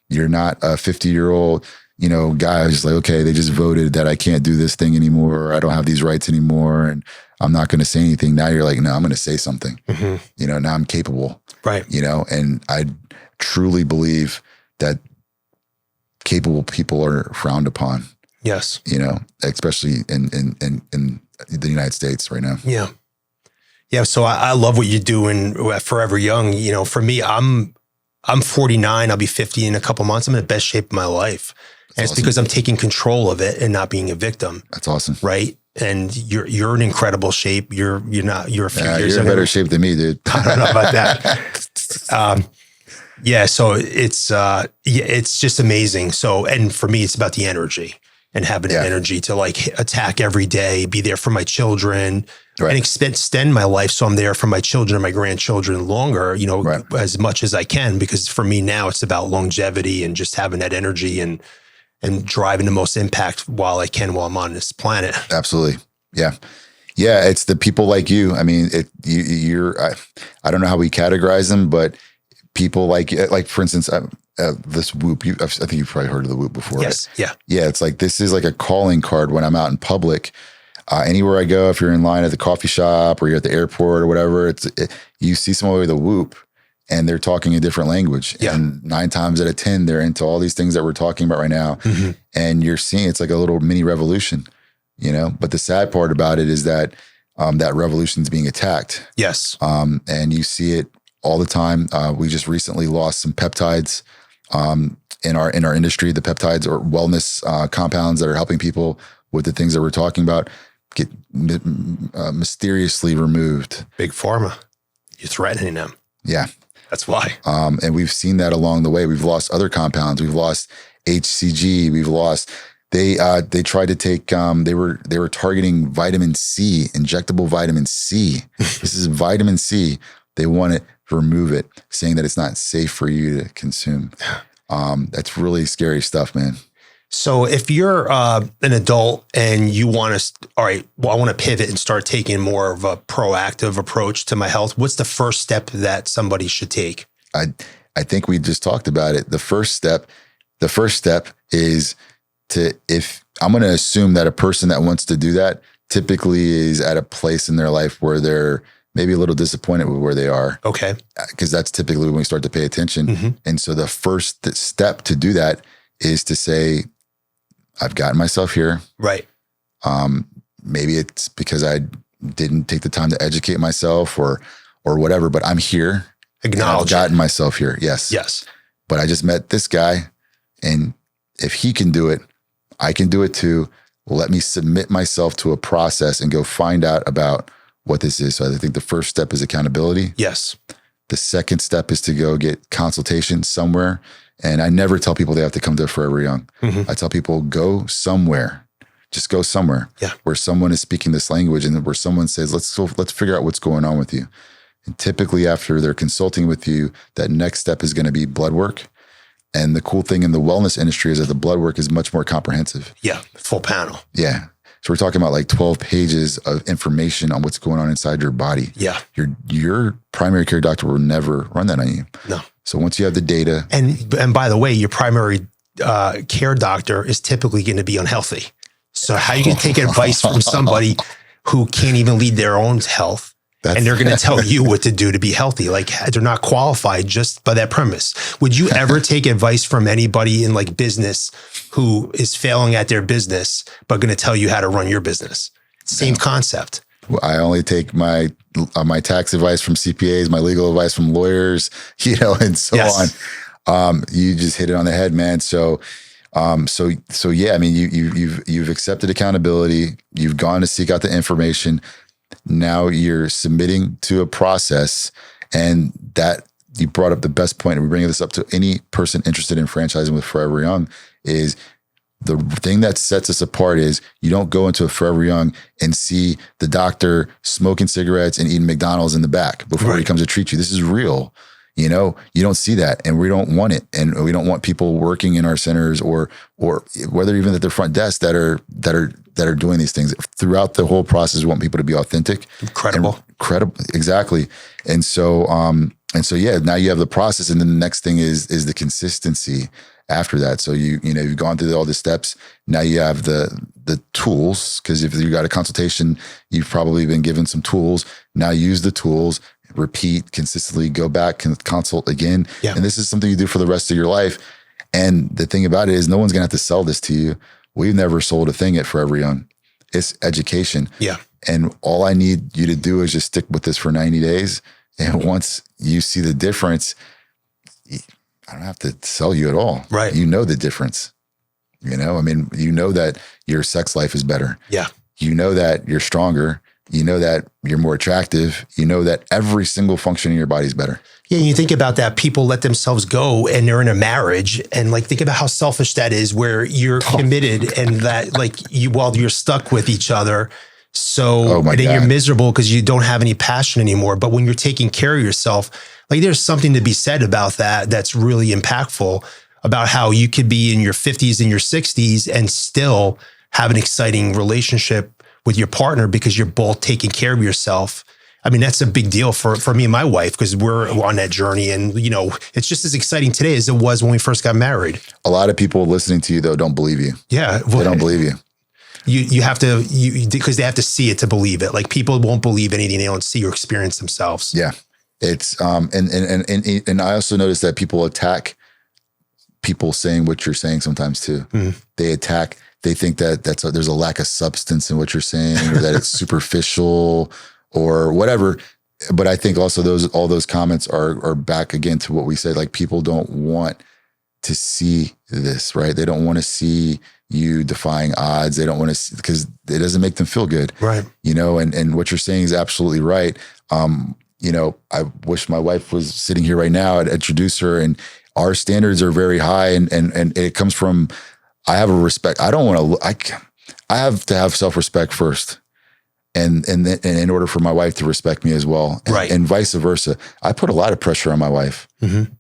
you're not a 50-year-old, guy who's just like, okay, they just voted that I can't do this thing anymore, or I don't have these rights anymore, and I'm not going to say anything. Now you're like, no, I'm going to say something. Now I'm capable. Right. And I truly believe that capable people are frowned upon. Yes. Especially in the United States right now. Yeah. Yeah. So I love what you're doing at Forever Young. For me, I'm 49. I'll be 50 in a couple months. I'm in the best shape of my life. And it's because I'm taking control of it and not being a victim. That's awesome. Right. And you're in incredible shape. You're a few years you're in better shape than me, dude. I don't know about that. Yeah. So it's just amazing. So, and for me, it's about the energy and having the energy to like attack every day, be there for my children, and extend my life. So I'm there for my children and my grandchildren longer, as much as I can, because for me now it's about longevity and just having that energy and driving the most impact while I can while I'm on this planet. Absolutely. Yeah. Yeah. It's the people like you. I mean, I don't know how we categorize them, but people like for instance, this Whoop, I think you've probably heard of the Whoop before. Yes. Right? Yeah. Yeah. It's like, this is like a calling card when I'm out in public. Anywhere I go, if you're in line at the coffee shop or you're at the airport or whatever, you see someone with a Whoop and they're talking a different language. Yeah. And 9 times out of 10, they're into all these things that we're talking about right now. And you're seeing, it's like a little mini revolution, but the sad part about it is that that revolution is being attacked. Yes. And you see it all the time. We just recently lost some peptides in our industry. The peptides or wellness compounds that are helping people with the things that we're talking about get mysteriously removed. Big pharma. You're threatening them. Yeah. That's why. And we've seen that along the way. We've lost other compounds. We've lost HCG. We've lost, they tried to take, they were targeting vitamin C, injectable vitamin C. This is vitamin C. They want to remove it, saying that it's not safe for you to consume. That's really scary stuff, man. So if you're an adult and you want to, I want to pivot and start taking more of a proactive approach to my health, what's the first step that somebody should take? I think we just talked about it. The first step is if I'm going to assume that a person that wants to do that typically is at a place in their life where they're maybe a little disappointed with where they are. Okay. Because that's typically when we start to pay attention. And so the first step to do that is to say, I've gotten myself here. Right. Maybe it's because I didn't take the time to educate myself or whatever, but I'm here. Acknowledge. I've gotten myself here. Yes. Yes. But I just met this guy, and if he can do it, I can do it too. Let me submit myself to a process and go find out about what this is. So I think the first step is accountability. Yes. The second step is to go get consultation somewhere. And I never tell people they have to come to Forever Young. I tell people, go somewhere. Just go somewhere where someone is speaking this language and where someone says, let's figure out what's going on with you. And typically after they're consulting with you, that next step is going to be blood work. And the cool thing in the wellness industry is that the blood work is much more comprehensive. Yeah. Full panel. Yeah. So we're talking about like 12 pages of information on what's going on inside your body. Yeah. Your primary care doctor will never run that on you. No. So once you have the data. And by the way, your primary care doctor is typically going to be unhealthy. So how are you going to take advice from somebody who can't even lead their own health? And they're going to tell you what to do to be healthy. Like they're not qualified just by that premise. Would you ever take advice from anybody in like business who is failing at their business, but going to tell you how to run your business? Same concept. Well, I only take my tax advice from CPAs, my legal advice from lawyers, and so on. You just hit it on the head, man. So yeah, I mean, you've accepted accountability. You've gone to seek out the information. Now you're submitting to a process, and that you brought up the best point. And we're bringing this up to any person interested in franchising with Forever Young is the thing that sets us apart is you don't go into a Forever Young and see the doctor smoking cigarettes and eating McDonald's in the back before he comes to treat you. This is real. You don't see that, and we don't want it. And we don't want people working in our centers or whether even at the front desk that are that are doing these things throughout the whole process. We want people to be authentic, Credible. Exactly. And so, yeah, now you have the process, and then the next thing is the consistency after that. So you've gone through all the steps. Now you have the tools, because if you got a consultation, you've probably been given some tools. Now use the tools, repeat consistently, go back and consult again. Yeah. And this is something you do for the rest of your life. And the thing about it is no one's going to have to sell this to you. We've never sold a thing at Forever Young. It's education. Yeah. And all I need you to do is just stick with this for 90 days. And once you see the difference, I don't have to sell you at all. Right. You know the difference. You know that your sex life is better. Yeah. You know that you're stronger. You know that you're more attractive. You know that every single function in your body is better. Yeah, and you think about that, people let themselves go and they're in a marriage, and like think about how selfish that is, where you're committed and that like you're stuck with each other. So and then you're miserable because you don't have any passion anymore. But when you're taking care of yourself, like there's something to be said about that that's really impactful, about how you could be in your 50s and your 60s and still have an exciting relationship with your partner because you're both taking care of yourself. I mean, that's a big deal for me and my wife, because we're on that journey, and it's just as exciting today as it was when we first got married. A lot of people listening to you though don't believe you. Yeah, they don't believe you. You have to, because they have to see it to believe it. Like people won't believe anything they don't see or experience themselves. Yeah, it's and I also noticed that people attack people saying what you're saying sometimes too. They think that there's a lack of substance in what you're saying, or that it's superficial or whatever. But I think also all those comments are back again to what we said. Like people don't want to see this, right? They don't want to see you defying odds. They don't want to see, because it doesn't make them feel good. Right. And what you're saying is absolutely right. I wish my wife was sitting here right now. I'd introduce her, and our standards are very high, and it comes from, I have a respect. I have to have self-respect first. And in order for my wife to respect me as well. Right. And vice versa. I put a lot of pressure on my wife,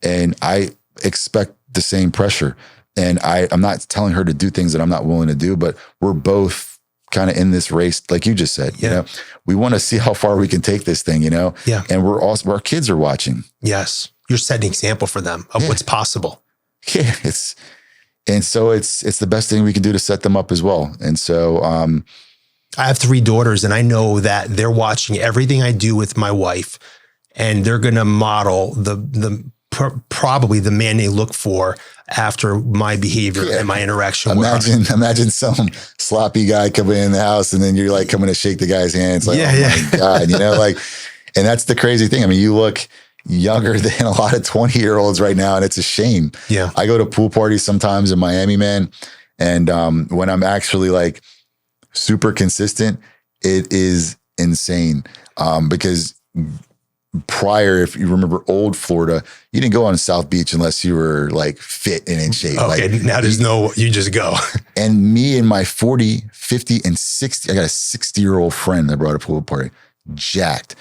and I expect the same pressure. And I'm not telling her to do things that I'm not willing to do, but we're both kind of in this race, like you just said. Yeah. We want to see how far we can take this thing, Yeah. And our kids are watching. Yes. You're setting an example for them of what's possible. Yeah. So it's the best thing we can do to set them up as well. And so, I have 3 daughters, and I know that they're watching everything I do with my wife, and they're going to model probably the man they look for after my behavior and my interaction with her. Imagine some sloppy guy coming in the house, and then you're like coming to shake the guy's hand. It's like, my God, and that's the crazy thing. I mean, you look younger than a lot of 20-year-olds right now, and it's a shame. Yeah. I go to pool parties sometimes in Miami, man. And when I'm actually like super consistent, it is insane. Because prior, if you remember old Florida, you didn't go on South Beach unless you were like fit and in shape. Okay, like, now you just go. And me and my 40, 50, and 60, I got a 60-year-old friend that brought a pool party, jacked.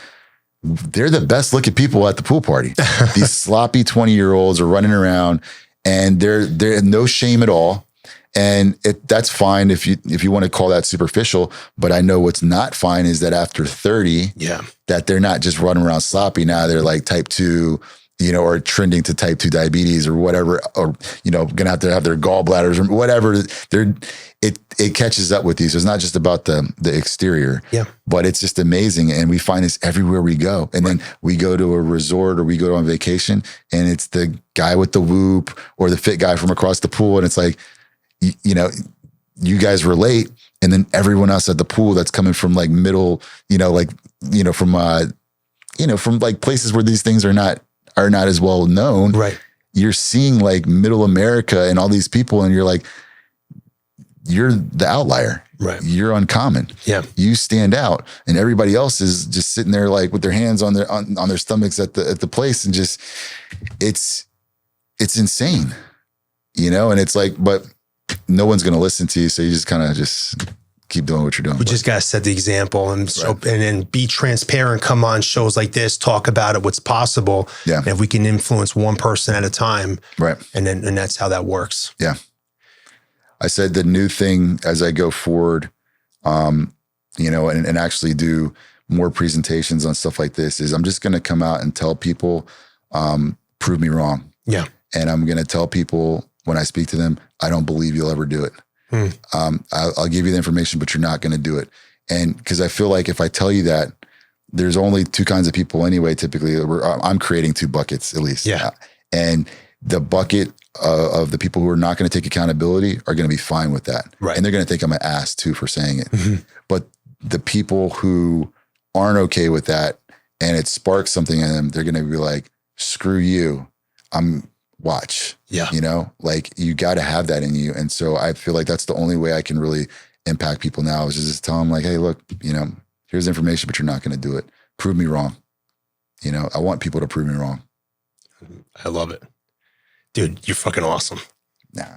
They're the best looking people at the pool party. These sloppy 20-year-olds are running around, and they're no shame at all. And that's fine if you want to call that superficial, but I know what's not fine is that after 30, that they're not just running around sloppy. Now they're like type 2, or trending to type 2 diabetes or whatever, or, gonna have to have their gallbladders or whatever. It catches up with you. So it's not just about the exterior, but it's just amazing. And we find this everywhere we go. And then we go to a resort or we go on vacation, and it's the guy with the whoop or the fit guy from across the pool. And it's like, you guys relate, and then everyone else at the pool that's coming from like middle, from like places where these things are not as well known. Right. You're seeing like middle America and all these people, and you're like, you're the outlier. Right. You're uncommon. Yeah. You stand out, and everybody else is just sitting there like with their hands on their stomachs at the place, and just it's insane, and it's like, but no one's going to listen to you. So you just kind of just keep doing what you're doing. We just got to set the example and then be transparent, come on shows like this, talk about it, what's possible. Yeah. And if we can influence one person at a time. Right. And that's how that works. Yeah. I said the new thing as I go forward, and actually do more presentations on stuff like this, is I'm just going to come out and tell people, prove me wrong. Yeah. And I'm going to tell people when I speak to them, I don't believe you'll ever do it. I'll give you the information, but you're not going to do it. And because I feel like if I tell you that, there's only two kinds of people anyway, typically. I'm creating two buckets at least. Yeah. And the bucket of the people who are not going to take accountability are going to be fine with that. Right. And they're going to think I'm an ass too for saying it. But the people who aren't okay with that and it sparks something in them, they're going to be like, screw you. Watch. Yeah. Like you got to have that in you. And so I feel like that's the only way I can really impact people now is just tell them like, hey, look, here's information, but you're not going to do it. Prove me wrong. I want people to prove me wrong. I love it. Dude, you're fucking awesome. Nah,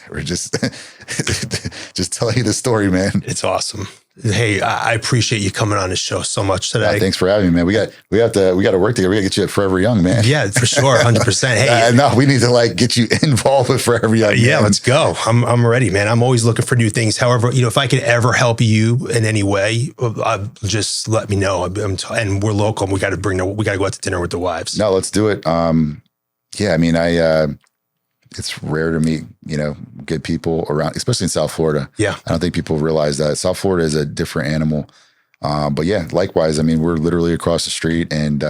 we're just telling you the story, man. It's awesome. Hey, I appreciate you coming on the show so much today. Yeah, thanks for having me, man. We got to work together. We got to get you at Forever Young, man. Yeah, for sure. 100%. Hey, no, we need to get you involved with Forever Young. Yeah, let's go. I'm ready, man. I'm always looking for new things. However, if I could ever help you in any way, just let me know. And we're local. We got to go out to dinner with the wives. No, let's do it. Yeah, I mean, it's rare to meet, good people around, especially in South Florida. Yeah. I don't think people realize that. South Florida is a different animal. But yeah, likewise, I mean, we're literally across the street and,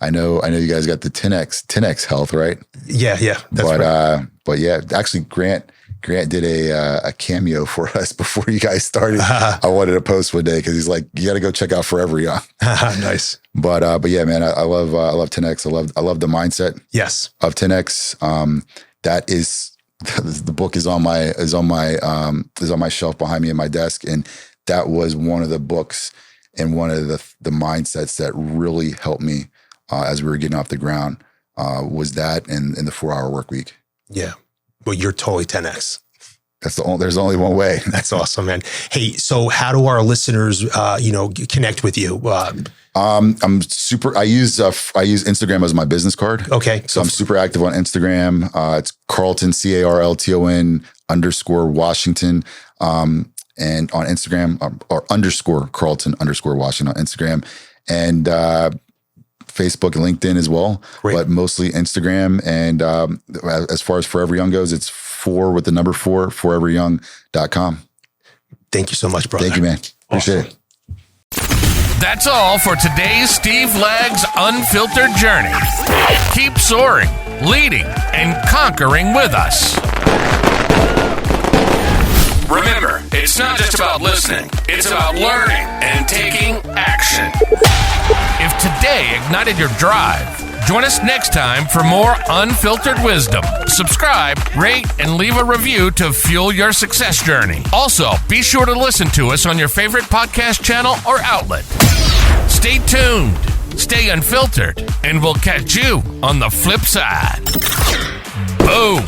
I know you guys got the 10X health, right? Yeah. That's right. But yeah, actually Grant did a cameo for us before you guys started. I wanted to post one day because he's like, you got to go check out Forever Young. Nice. But yeah, man, I love 10X. I love the mindset. Yes. Of 10X. That is the book is on my shelf behind me at my desk, and that was one of the books and one of the mindsets that really helped me as we were getting off the ground. Was that and the 4-hour work week. Yeah. Well, you're totally 10X. There's only one way. That's awesome, man. Hey, so how do our listeners, connect with you? I use Instagram as my business card. Okay. So I'm super active on Instagram. It's Carlton, Carlton _Washington. And on Instagram or _Carlton _Washington on Instagram and, Facebook and LinkedIn as well, Great. But mostly Instagram. And, as far as Forever Young goes, it's 4 with the number 4, foreveryoung.com. Thank you so much, brother. Thank you, man. Appreciate it. That's all for today's Steve Lags Unfiltered journey. Keep soaring, leading, and conquering with us. Remember, it's not just about listening. It's about learning and taking action. If today ignited your drive, join us next time for more unfiltered wisdom. Subscribe, rate, and leave a review to fuel your success journey. Also, be sure to listen to us on your favorite podcast channel or outlet. Stay tuned, stay unfiltered, and we'll catch you on the flip side. Boom.